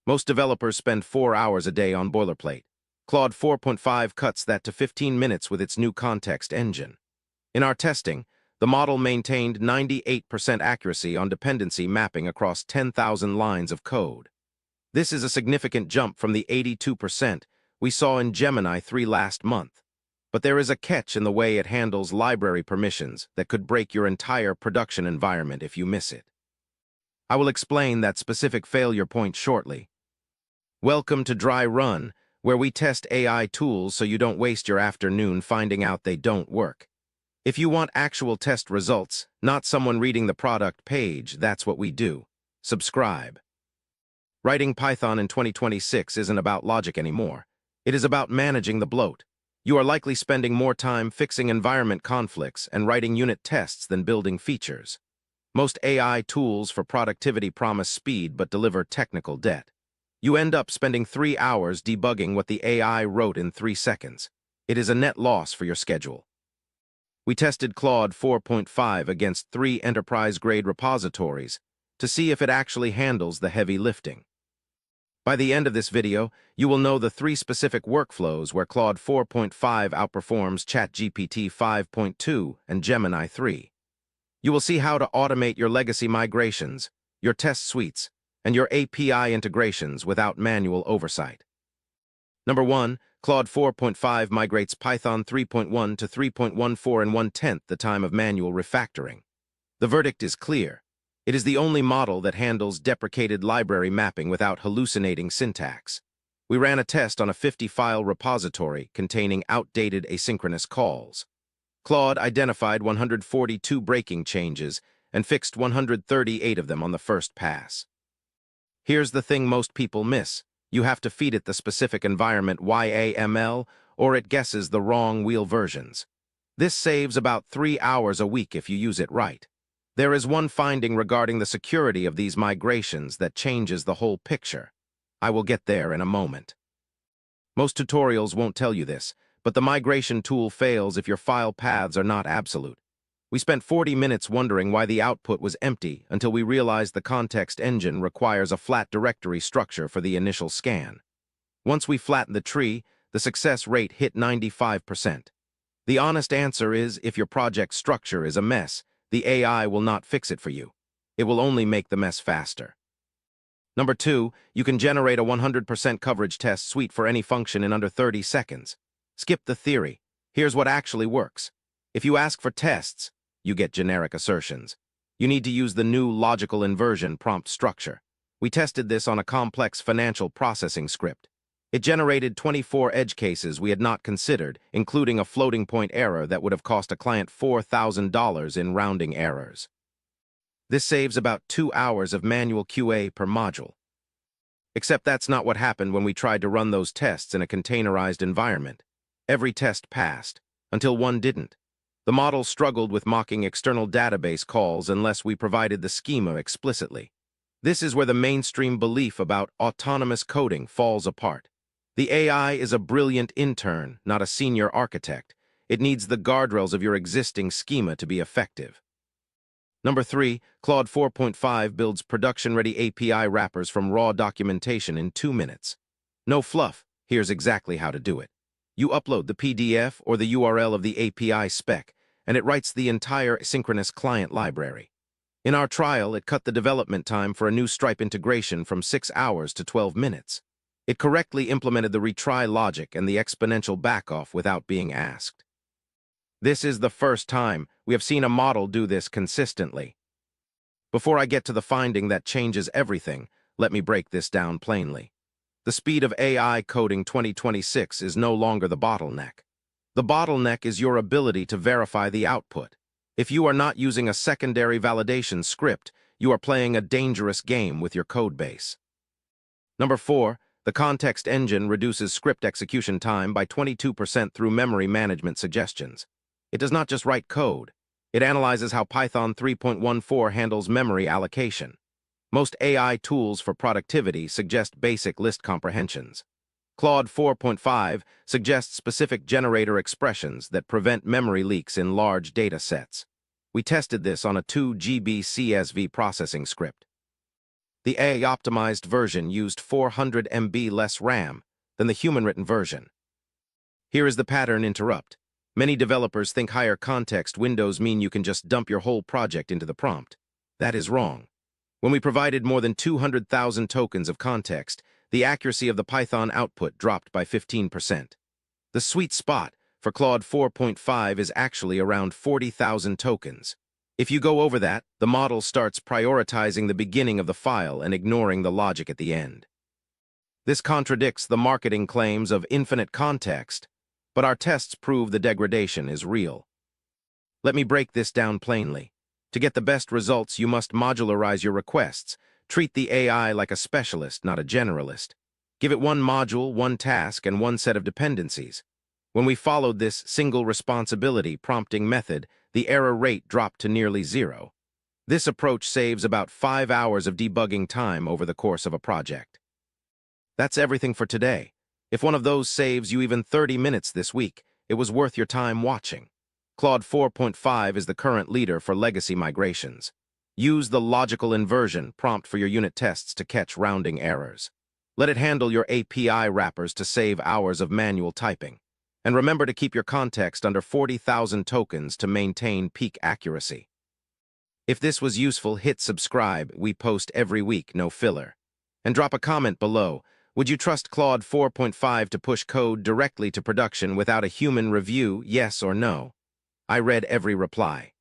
Most developers spend 4 hours a day on boilerplate. Claude 4.5 cuts that to 15 minutes with its new context engine. In our testing, the model maintained 98% accuracy on dependency mapping across 10,000 lines of code. This is a significant jump from the 82% we saw in Gemini 3 last month. But there is a catch in the way it handles library permissions that could break your entire production environment if you miss it. I will explain that specific failure point shortly. Welcome to Dry Run, where we test AI tools so you don't waste your afternoon finding out they don't work. If you want actual test results, not someone reading the product page, that's what we do. Subscribe. Writing Python in 2026 isn't about logic anymore. It is about managing the bloat. You are likely spending more time fixing environment conflicts and writing unit tests than building features. Most AI tools for productivity promise speed but deliver technical debt. You end up spending 3 hours debugging what the AI wrote in 3 seconds. It is a net loss for your schedule. We tested Claude 4.5 against 3 enterprise-grade repositories to see if it actually handles the heavy lifting. By the end of this video, you will know the 3 specific workflows where Claude 4.5 outperforms ChatGPT 5.2 and Gemini 3. You will see how to automate your legacy migrations, your test suites, and your API integrations without manual oversight. Number 1, Claude 4.5 migrates Python 3.1 to 3.14 in 1/10 the time of manual refactoring. The verdict is clear. It is the only model that handles deprecated library mapping without hallucinating syntax. We ran a test on a 50-file repository containing outdated asynchronous calls. Claude identified 142 breaking changes and fixed 138 of them on the first pass. Here's the thing most people miss. You have to feed it the specific environment YAML, or it guesses the wrong wheel versions. This saves about 3 hours a week if you use it right. There is one finding regarding the security of these migrations that changes the whole picture. I will get there in a moment. Most tutorials won't tell you this, but the migration tool fails if your file paths are not absolute. We spent 40 minutes wondering why the output was empty until we realized the context engine requires a flat directory structure for the initial scan. Once we flattened the tree, the success rate hit 95%. The honest answer is, if your project structure is a mess, the AI will not fix it for you. It will only make the mess faster. Number 2, you can generate a 100% coverage test suite for any function in under 30 seconds. Skip the theory. Here's what actually works. If you ask for tests, you get generic assertions. You need to use the new logical inversion prompt structure. We tested this on a complex financial processing script. It generated 24 edge cases we had not considered, including a floating point error that would have cost a client $4,000 in rounding errors. This saves about 2 hours of manual QA per module. Except that's not what happened when we tried to run those tests in a containerized environment. Every test passed, until one didn't. The model struggled with mocking external database calls unless we provided the schema explicitly. This is where the mainstream belief about autonomous coding falls apart. The AI is a brilliant intern, not a senior architect. It needs the guardrails of your existing schema to be effective. Number 3, Claude 4.5 builds production-ready API wrappers from raw documentation in 2 minutes. No fluff. Here's exactly how to do it. You upload the PDF or the URL of the API spec, and it writes the entire asynchronous client library. In our trial, it cut the development time for a new Stripe integration from 6 hours to 12 minutes. It correctly implemented the retry logic and the exponential backoff without being asked. This is the first time we have seen a model do this consistently. Before I get to the finding that changes everything, let me break this down plainly. The speed of AI coding 2026 is no longer the bottleneck. The bottleneck is your ability to verify the output. If you are not using a secondary validation script, you are playing a dangerous game with your codebase. Number 4, the context engine reduces script execution time by 22% through memory management suggestions. It does not just write code. It analyzes how Python 3.14 handles memory allocation. Most AI tools for productivity suggest basic list comprehensions. Claude 4.5 suggests specific generator expressions that prevent memory leaks in large data sets. We tested this on a 2 GB CSV processing script. The AI-optimized version used 400 MB less RAM than the human-written version. Here is the pattern interrupt. Many developers think higher context windows mean you can just dump your whole project into the prompt. That is wrong. When we provided more than 200,000 tokens of context, the accuracy of the Python output dropped by 15%. The sweet spot for Claude 4.5 is actually around 40,000 tokens. If you go over that, the model starts prioritizing the beginning of the file and ignoring the logic at the end. This contradicts the marketing claims of infinite context, but our tests prove the degradation is real. Let me break this down plainly. To get the best results, you must modularize your requests. Treat the AI like a specialist, not a generalist. Give it one module, one task, and one set of dependencies. When we followed this single responsibility prompting method, the error rate dropped to nearly zero. This approach saves about 5 hours of debugging time over the course of a project. That's everything for today. If one of those saves you even 30 minutes this week, it was worth your time watching. Claude 4.5 is the current leader for legacy migrations. Use the logical inversion prompt for your unit tests to catch rounding errors. Let it handle your API wrappers to save hours of manual typing. And remember to keep your context under 40,000 tokens to maintain peak accuracy. If this was useful, hit subscribe. We post every week, no filler. And drop a comment below. Would you trust Claude 4.5 to push code directly to production without a human review, yes or no? I read every reply.